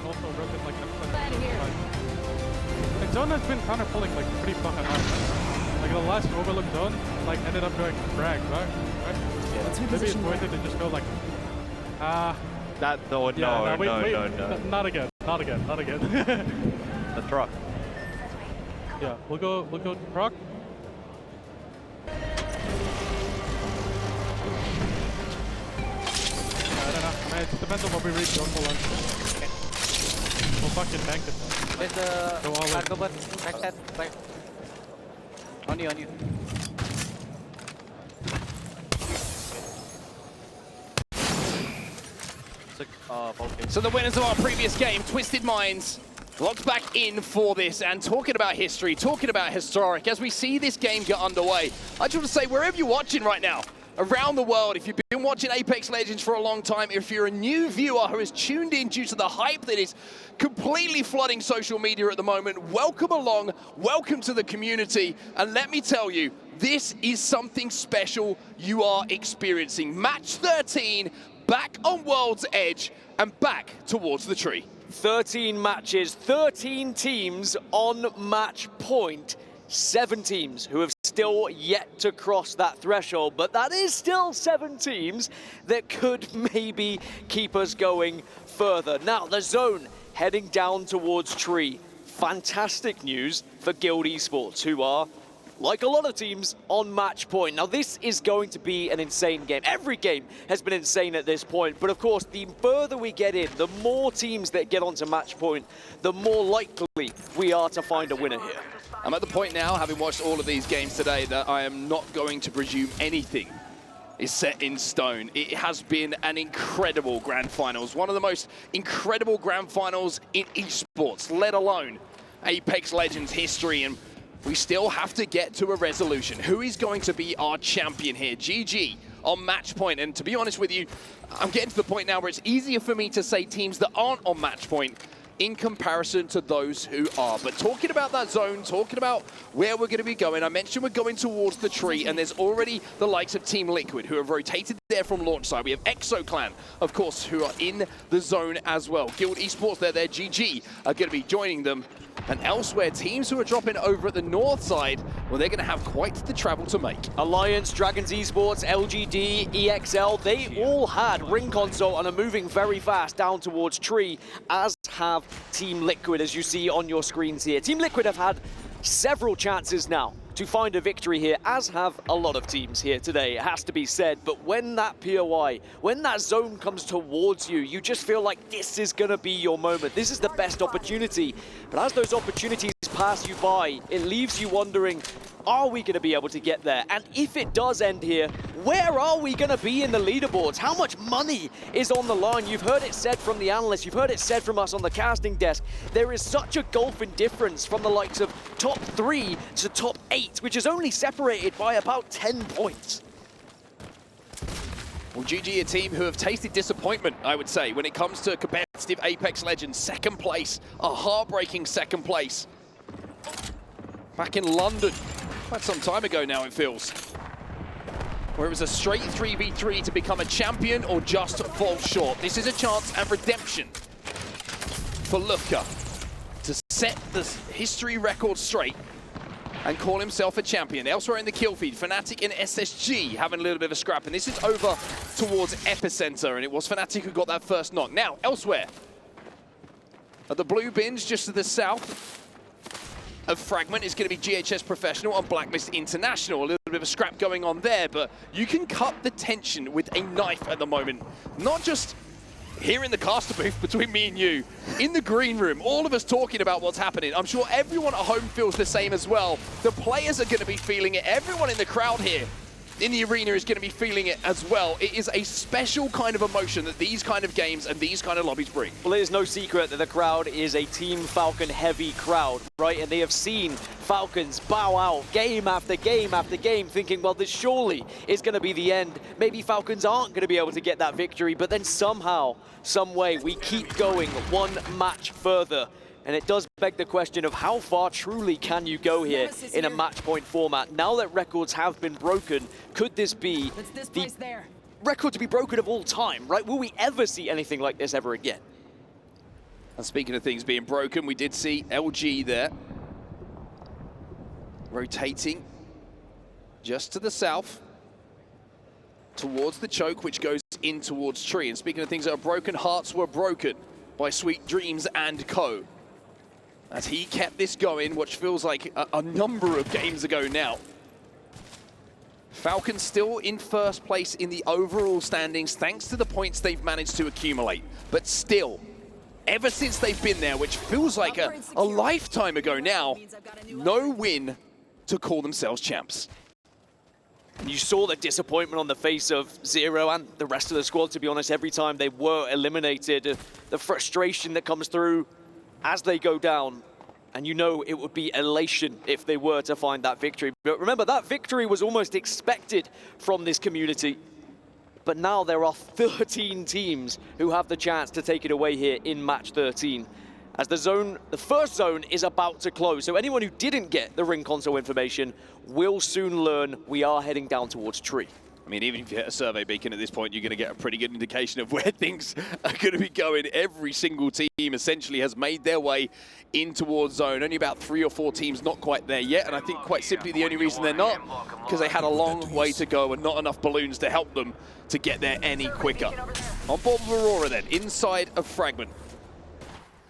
and also rotate like like zone has been kind of pulling like pretty fucking hard. Like the last overlook zone like ended up going frag, right? Yeah. Maybe it's worth it to just go like that no, yeah, no. Not again. The truck. Yeah, we'll go truck. I don't know. Man, it depends on what we reach zone for lunch. Okay. We'll fucking tank it. There's the cargo bus back that right. On you. So the winners of our previous game, Twisted Minds, locked back in for this, and talking about history, talking about historic, as we see this game get underway, I just want to say, wherever you're watching right now, around the world, if you've been watching Apex Legends for a long time, if you're a new viewer who has tuned in due to the hype that is completely flooding social media at the moment, welcome along, welcome to the community, and let me tell you, this is something special you are experiencing. Match 13, back on World's Edge, and back towards the tree. 13 matches, 13 teams on match point. 7 teams who have still yet to cross that threshold, but that is still 7 teams that could maybe keep us going further. Now, the zone heading down towards tree. Fantastic news for Guild Esports, who are, like a lot of teams, on match point. Now, this is going to be an insane game. Every game has been insane at this point, but of course, the further we get in, the more teams that get onto match point, the more likely we are to find a winner here. I'm at the point now, having watched all of these games today, that I am not going to presume anything is set in stone. It has been an incredible grand finals, one of the most incredible grand finals in esports, let alone Apex Legends history, and we still have to get to a resolution. Who is going to be our champion here? GG on match point, and to be honest with you, I'm getting to the point now where it's easier for me to say teams that aren't on match point in comparison to those who are. But talking about that zone, talking about where we're going to be going, I mentioned we're going towards the tree, and there's already the likes of Team Liquid who have rotated there from launch side. We have ExoClan, of course, who are in the zone as well. Guild Esports, they're there. GG are going to be joining them. And elsewhere, teams who are dropping over at the north side, well, they're going to have quite the travel to make. Alliance, Dragons Esports, LGD, EXL, they all had Ring Console and are moving very fast down towards tree, as have Team Liquid, as you see on your screens here. Team Liquid have had several chances now to find a victory here, as have a lot of teams here today, it has to be said. But when that POI, when that zone comes towards you, you just feel like this is going to be your moment. This is the best opportunity. But as those opportunities pass you by, it leaves you wondering, are we going to be able to get there? And if it does end here, where are we going to be in the leaderboards? How much money is on the line? You've heard it said from the analysts, you've heard it said from us on the casting desk. There is such a gulfing difference from the likes of top 3 to top 8, which is only separated by about 10 points. Well, GG, a team who have tasted disappointment, I would say, when it comes to competitive Apex Legends. Second place, a heartbreaking second place. Back in London, quite some time ago now, it feels, where it was a straight 3v3 to become a champion or just fall short. This is a chance and redemption for Lufka to set the history record straight and call himself a champion. Elsewhere in the kill feed, Fnatic and SSG having a little bit of a scrap, and this is over towards Epicenter, and it was Fnatic who got that first knock. Now, elsewhere, at the blue bins just to the south of Fragment is going to be GHS Professional and Blacklist International. A little bit of a scrap going on there, but you can cut the tension with a knife at the moment. Not just here in the caster booth between me and you, in the green room, all of us talking about what's happening. I'm sure everyone at home feels the same as well. The players are going to be feeling it. Everyone in the crowd here in the arena is going to be feeling it as well. It is a special kind of emotion that these kind of games and these kind of lobbies bring. Well, it is no secret that the crowd is a Team Falcon heavy crowd, right? And they have seen Falcons bow out game after game after game, thinking, well, this surely is going to be the end. Maybe Falcons aren't going to be able to get that victory, but then somehow, some way, we keep going one match further. And it does beg the question of how far truly can you go here in a match point format. Now that records have been broken, could this be the record to be broken of all time, right? Will we ever see anything like this ever again? And speaking of things being broken, we did see LG there. Rotating just to the south. Towards the choke, which goes in towards Tree. And speaking of things that are broken, hearts were broken by Sweet Dreams and co. As he kept this going, which feels like a number of games ago now. Falcons still in first place in the overall standings, thanks to the points they've managed to accumulate. But still, ever since they've been there, which feels like a lifetime ago now, no win to call themselves champs. You saw the disappointment on the face of Zero and the rest of the squad, to be honest, every time they were eliminated. The frustration that comes through as they go down. And you know it would be elation if they were to find that victory. But remember, that victory was almost expected from this community. But now there are 13 teams who have the chance to take it away here in match 13. As the first zone is about to close. So anyone who didn't get the ring console information will soon learn we are heading down towards Tree. I mean, even if you hit a survey beacon at this point, you're going to get a pretty good indication of where things are going to be going. Every single team essentially has made their way in towards zone. Only about 3 or 4 teams not quite there yet. And I think quite simply the only reason they're not, because they had a long way to go and not enough balloons to help them to get there any quicker. On board with Aurora then, inside of Fragment.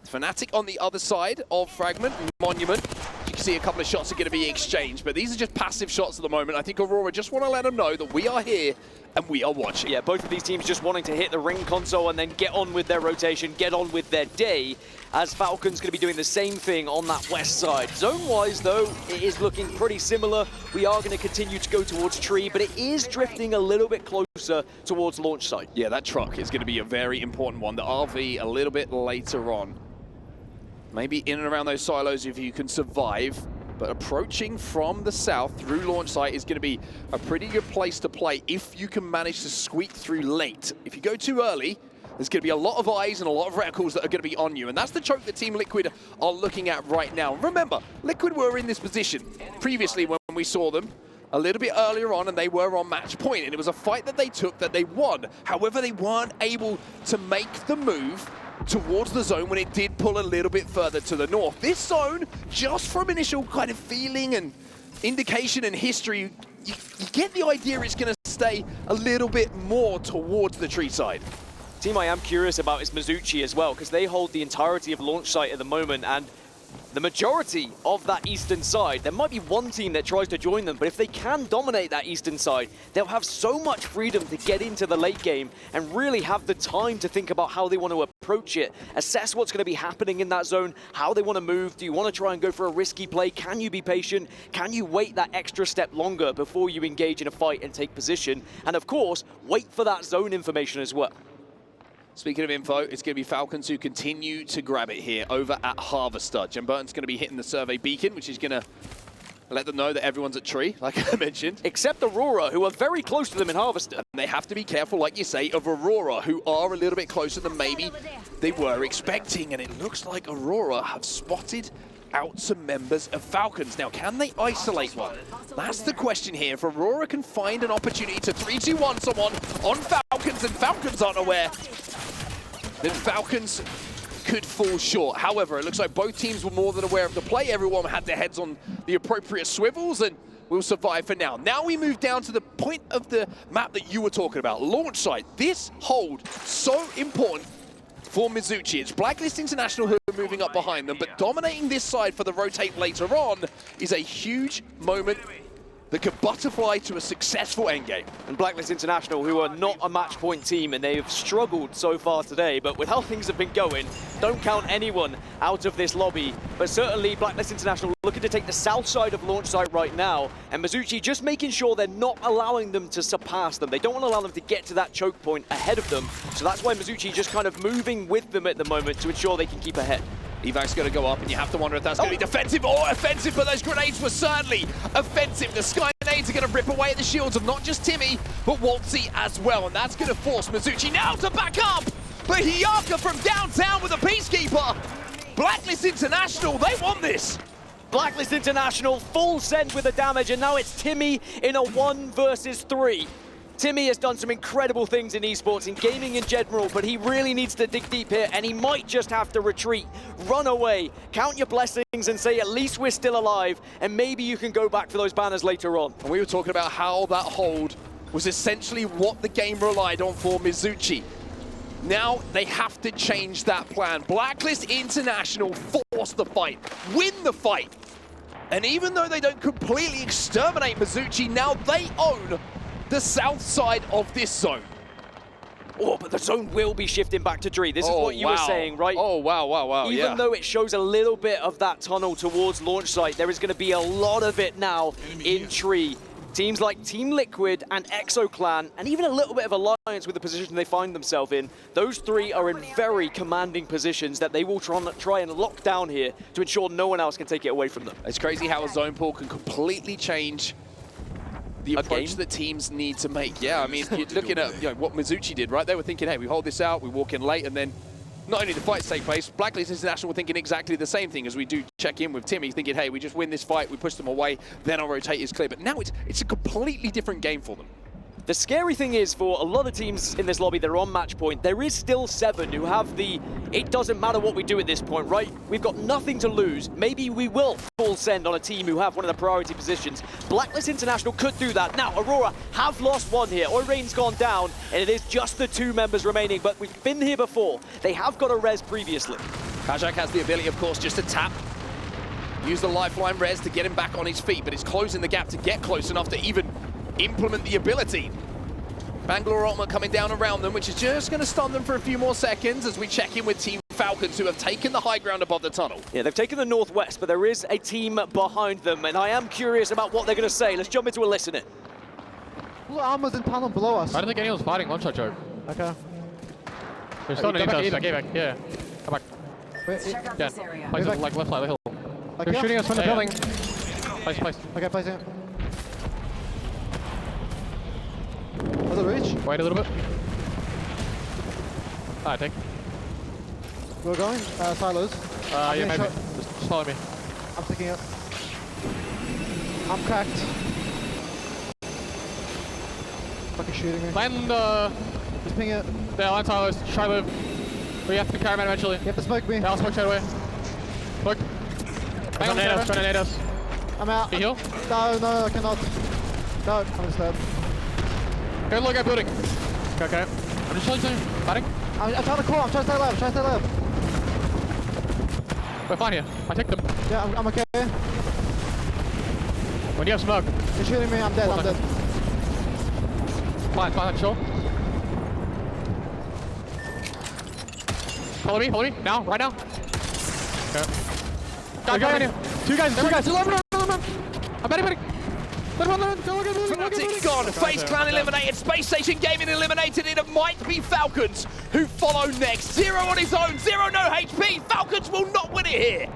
Fnatic on the other side of Fragment, Monument. You can see a couple of shots are going to be exchanged, but these are just passive shots at the moment. I think Aurora just want to let them know that we are here and we are watching. Yeah, both of these teams just wanting to hit the ring console and then get on with their rotation, get on with their day, as Falcon's going to be doing the same thing on that west side. Zone-wise, though, it is looking pretty similar. We are going to continue to go towards Tree, but it is drifting a little bit closer towards launch site. Yeah, that truck is going to be a very important one. The RV a little bit later on. Maybe in and around those silos if you can survive, but approaching from the south through launch site is going to be a pretty good place to play if you can manage to squeak through late. If you go too early, there's going to be a lot of eyes and a lot of reticles that are going to be on you, and that's the choke that Team Liquid are looking at right now. Remember, Liquid were in this position previously when we saw them a little bit earlier on, and they were on match point, and it was a fight that they took that they won. However, they weren't able to make the move towards the zone when it did pull a little bit further to the north. This zone, just from initial kind of feeling and indication and history, you get the idea it's going to stay a little bit more towards the Tree side. Team I am curious about is Mizuchi as well, because they hold the entirety of launch site at the moment, and the majority of that eastern side, there might be one team that tries to join them, but if they can dominate that eastern side, they'll have so much freedom to get into the late game and really have the time to think about how they want to approach it, assess what's going to be happening in that zone, how they want to move. Do you want to try and go for a risky play? Can you be patient? Can you wait that extra step longer before you engage in a fight and take position? And of course, wait for that zone information as well. Speaking of info, it's going to be Falcons who continue to grab it here over at Harvester. Jem Burton's going to be hitting the survey beacon, which is going to let them know that everyone's at Tree, like I mentioned. Except Aurora, who are very close to them in Harvester. And they have to be careful, like you say, of Aurora, who are a little bit closer than maybe they were expecting. And it looks like Aurora have spotted out some members of Falcons. Now, can they isolate one? That's the question here. If Aurora can find an opportunity to 3-2-1 someone on Falcons and Falcons aren't aware, then Falcons could fall short. However, it looks like both teams were more than aware of the play. Everyone had their heads on the appropriate swivels and will survive for now. Now we move down to the point of the map that you were talking about, launch site. This hold, so important for Mizuchi. It's Blacklist International who are moving up behind them, but dominating this side for the rotate later on is a huge moment that could butterfly to a successful endgame. And Blacklist International, who are not a match point team, and they've struggled so far today, but with how things have been going, don't count anyone out of this lobby. But certainly Blacklist International looking to take the south side of launch site right now, and Mizuchi just making sure they're not allowing them to surpass them. They don't want to allow them to get to that choke point ahead of them. So that's why Mizuchi just kind of moving with them at the moment to ensure they can keep ahead. Evac's going to go up, and you have to wonder if that's going to be defensive or offensive, but those grenades were certainly offensive. The Sky Grenades are going to rip away at the shields of not just Timmy, but Waltzy as well, and that's going to force Mizuchi now to back up. But Hiyaka from downtown with a Peacekeeper. Blacklist International, they want this. Blacklist International full send with the damage, and now it's Timmy in a 1 versus 3. Timmy has done some incredible things in esports, in gaming in general, but he really needs to dig deep here, and he might just have to retreat, run away, count your blessings and say, at least we're still alive, and maybe you can go back for those banners later on. And we were talking about how that hold was essentially what the game relied on for Mizuchi. Now they have to change that plan. Blacklist International force the fight, win the fight. And even though they don't completely exterminate Mizuchi, now they own the south side of this zone. Oh, but the zone will be shifting back to Dree. This is what you were saying, right? Oh, wow, Even though it shows a little bit of that tunnel towards launch site, there is going to be a lot of it now in Tree. Teams like Team Liquid and ExoClan, and even a little bit of Alliance with the position they find themselves in, those three are in very commanding positions that they will try and lock down here to ensure no one else can take it away from them. It's crazy how a zone pull can completely change the approach that teams need to make. Yeah, I mean, you're looking at what Mizuchi did, right? They were thinking, hey, we hold this out, we walk in late, and then not only the fights take place, Blacklist International were thinking exactly the same thing as we do check in with Timmy, thinking, hey, we just win this fight, we push them away, then our rotate is clear. But now it's a completely different game for them. The scary thing is, for a lot of teams in this lobby that are on match point, there is still 7 who have the, it doesn't matter what we do at this point, right? We've got nothing to lose. Maybe we will full send on a team who have one of the priority positions. Blacklist International could do that. Now, Aurora have lost one here. Oirain's gone down, and it is just the 2 members remaining, but we've been here before. They have got a res previously. Kajak has the ability, of course, just to tap. Use the lifeline res to get him back on his feet, but it's closing the gap to get close enough to even implement the ability. Bangalore ultimate coming down around them, which is just going to stun them for a few more seconds as we check in with Team Falcons, who have taken the high ground above the tunnel. Yeah, they've taken the northwest, but there is a team behind them, and I am curious about what they're going to say. Let's jump into a listen it. Armor's in tunnel below us. I don't think anyone's fighting one shot, Joe. Okay. There's still an back, yeah. Come back. Wait, Yeah. Place it, like left side of the hill. like They're here? shooting us from the building. Place. Okay, placing it. Was it reach? Wait a little bit. I think. We're going. Silos. Yeah, maybe. shot. Just follow me. I'm sticking it. I'm cracked. Fucking shooting me. Land, Just ping it. yeah, land silos. Try live. We have to be Caraman eventually. You have to smoke me. Yeah, I'll smoke straight away. Look. Hang on, trying to nade us. I'm out. Can you heal? No, I cannot. No, I'm just dead. Go look at building. Okay. I'm just chilling. Fighting. I'm trying to call. I'm trying to stay alive. We're fine here. I take them. Yeah, I'm okay. When you have smoke. You're shooting me. I'm dead. I'm dead. Fine, sure. Follow me. Now, right now. Okay. Guy in here. Two guys. I'm betting. Fnatic gone, FaZe Clan eliminated, Space Station Gaming eliminated, it might be Falcons who follow next. Zero on his own, Zero no HP, Falcons will not win it here.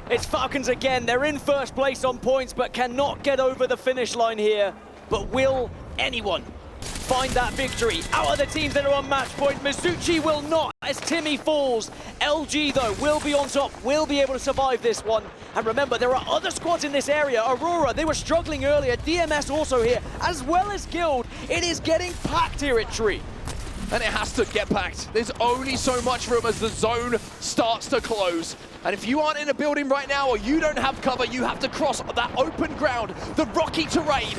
It's Falcons again. They're in first place on points, but cannot get over the finish line here. But will anyone find that victory? Out of the teams that are on match point, Mizuchi will not as Timmy falls. LG, though, will be on top, will be able to survive this one. And remember, there are other squads in this area. Aurora, they were struggling earlier. DMS also here, as well as Guild. It is getting packed here at Tree. And it has to get packed. There's only so much room as the zone starts to close. And if you aren't in a building right now or you don't have cover, you have to cross that open ground, the rocky terrain,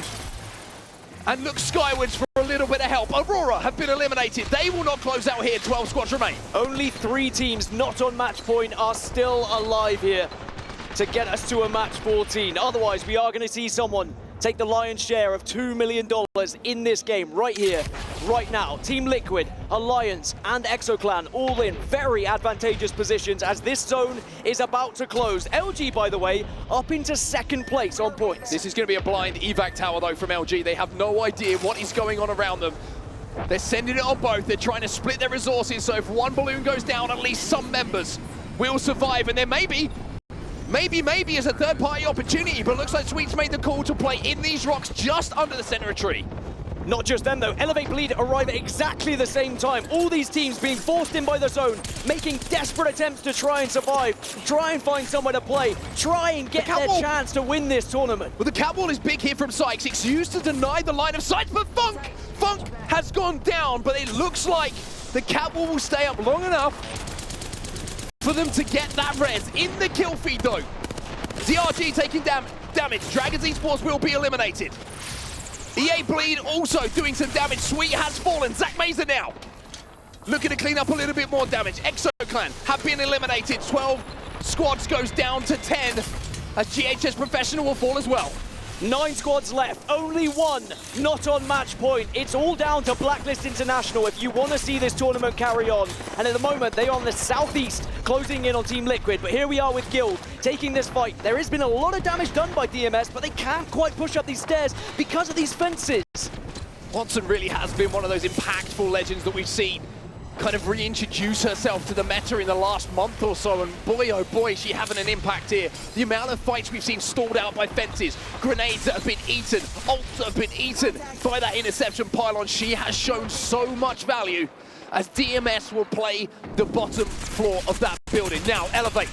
and look skywards for a little bit of help. Aurora have been eliminated. They will not close out here. 12 squads remain. Only 3 teams not on match point are still alive here to get us to a match 14. Otherwise, we are going to see someone take the lion's share of $2 million in this game right here, right now. Team Liquid, Alliance, and ExoClan all in very advantageous positions as this zone is about to close. LG, by the way, up into 2nd place on points. This is going to be a blind evac tower, though, from LG. They have no idea what is going on around them. They're sending it on both. They're trying to split their resources, so if one balloon goes down, at least some members will survive. And then maybe as a third-party opportunity, but looks like Sweet's made the call to play in these rocks just under the center of Tree. Not just them, though. Elevate Bleed arrive at exactly the same time. All these teams being forced in by the zone, making desperate attempts to try and survive, try and find somewhere to play, try and get their chance to win this tournament. Well, the catwall is big here from Sykes. It's used to deny the line of sight, but Funk down, but it looks like the Catwall will stay up long enough for them to get that res. In the kill feed though, DRG taking damage. Dragons Esports will be eliminated. EA Bleed also doing some damage. Sweet has fallen. Zach Mazer now looking to clean up a little bit more damage. Exo Clan have been eliminated. 12 squads goes down to 10. A GHS Professional will fall as well. 9 squads left, only 1 not on match point. It's all down to Blacklist International if you want to see this tournament carry on. And at the moment, they are on the southeast, closing in on Team Liquid. But here we are with Guild, taking this fight. There has been a lot of damage done by DMS, but they can't quite push up these stairs because of these fences. Watson really has been one of those impactful legends that we've seen kind of reintroduce herself to the meta in the last month or so, and boy oh boy, is she having an impact here. The amount of fights we've seen stalled out by fences, grenades that have been eaten, ults that have been eaten by that interception pylon. She has shown so much value as DMS will play the bottom floor of that building. Now, Elevate.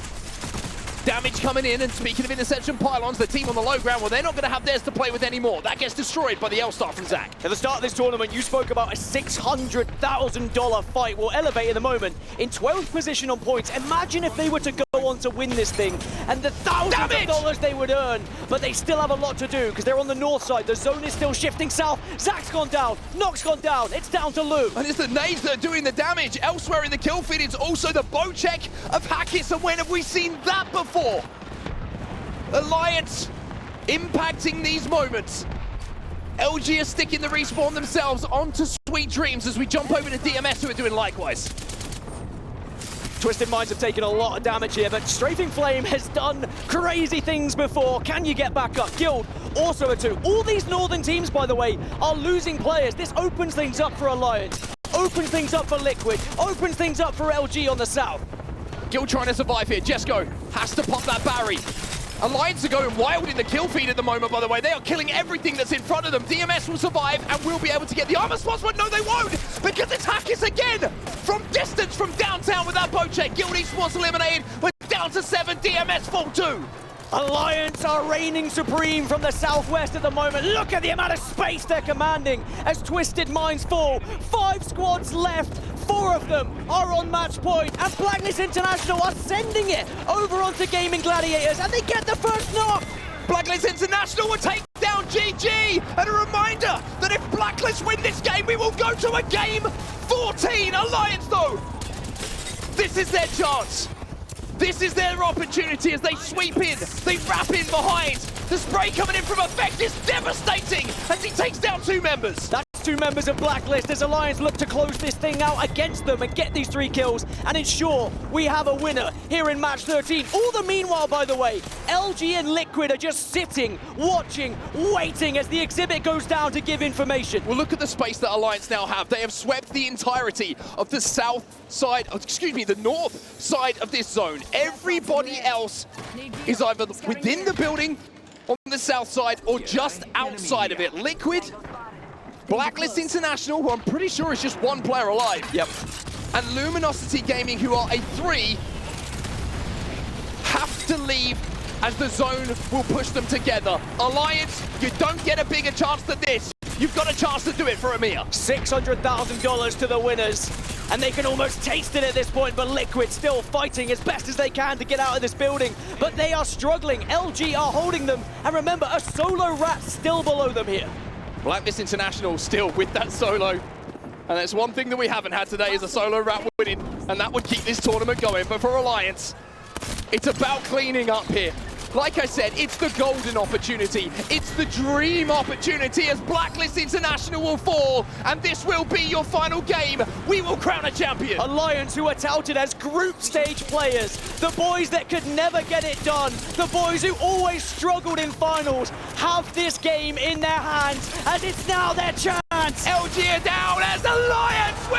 Damage coming in, and speaking of interception pylons, the team on the low ground, well, they're not going to have theirs to play with anymore. That gets destroyed by the L-Star from Zach. At the start of this tournament, you spoke about a $600,000 fight. Well, Elevate in the moment, in 12th position on points. Imagine if they were to go on to win this thing, and the thousands of dollars they would earn, but they still have a lot to do, because they're on the north side. The zone is still shifting south. Zach's gone down, Nox gone down, it's down to Lou. And it's the nades that are doing the damage. Elsewhere in the kill feed, it's also the bow check of Hackett, and when have we seen that before? Alliance impacting these moments. LG are sticking the respawn themselves onto Sweet Dreams as we jump over to DMS, who are doing likewise. Twisted Minds have taken a lot of damage here, but Strafing Flame has done crazy things before. Can you get back up? Guild also a 2. All these northern teams, by the way, are losing players. This opens things up for Alliance, opens things up for Liquid, opens things up for LG on the south. Guild trying to survive here. Jesko has to pop that Barry. Alliance are going wild in the kill feed at the moment, by the way. They are killing everything that's in front of them. DMS will survive and will be able to get the armor spots, but no, they won't, because it's Hackett again from distance, from downtown with that bow check. Guild Esports eliminated. We're down to 7. DMS fall 2. Alliance are reigning supreme from the southwest at the moment. Look at the amount of space they're commanding as Twisted Minds fall. 5 squads left. 4 of them are on match point, and Blacklist International are sending it over onto Gaming Gladiators, and they get the first knock. Blacklist International will take down GG, and a reminder that if Blacklist win this game, we will go to a game 14. Alliance, though, this is their chance. This is their opportunity as they sweep in, they wrap in behind. The spray coming in from Effect is devastating as he takes down 2 members. That's 2 members of Blacklist as Alliance look to close this thing out against them and get these 3 kills and ensure we have a winner here in match 13. All the meanwhile, by the way, LG and Liquid are just sitting, watching, waiting as the exhibit goes down to give information. Well, look at the space that Alliance now have. They have swept the entirety of the south side, the north side of this zone. Everybody else is either within the building on the south side or just outside of it. Liquid, Blacklist International, who I'm pretty sure is just 1 player alive. Yep. And Luminosity Gaming, who are a 3, have to leave as the zone will push them together. Alliance, you don't get a bigger chance than this. You've got a chance to do it for Amir. $600,000 to the winners. And they can almost taste it at this point, but Liquid still fighting as best as they can to get out of this building. But they are struggling. LG are holding them. And remember, a solo rat still below them here. Blacklist International still with that solo. And that's one thing that we haven't had today is a solo rat winning. And that would keep this tournament going. But for Alliance, it's about cleaning up here. Like I said, it's the golden opportunity. It's the dream opportunity as Blacklist International will fall, and this will be your final game. We will crown a champion. Alliance, who are touted as group stage players, the boys that could never get it done, the boys who always struggled in finals, have this game in their hands, as it's now their chance. LG are down as Alliance will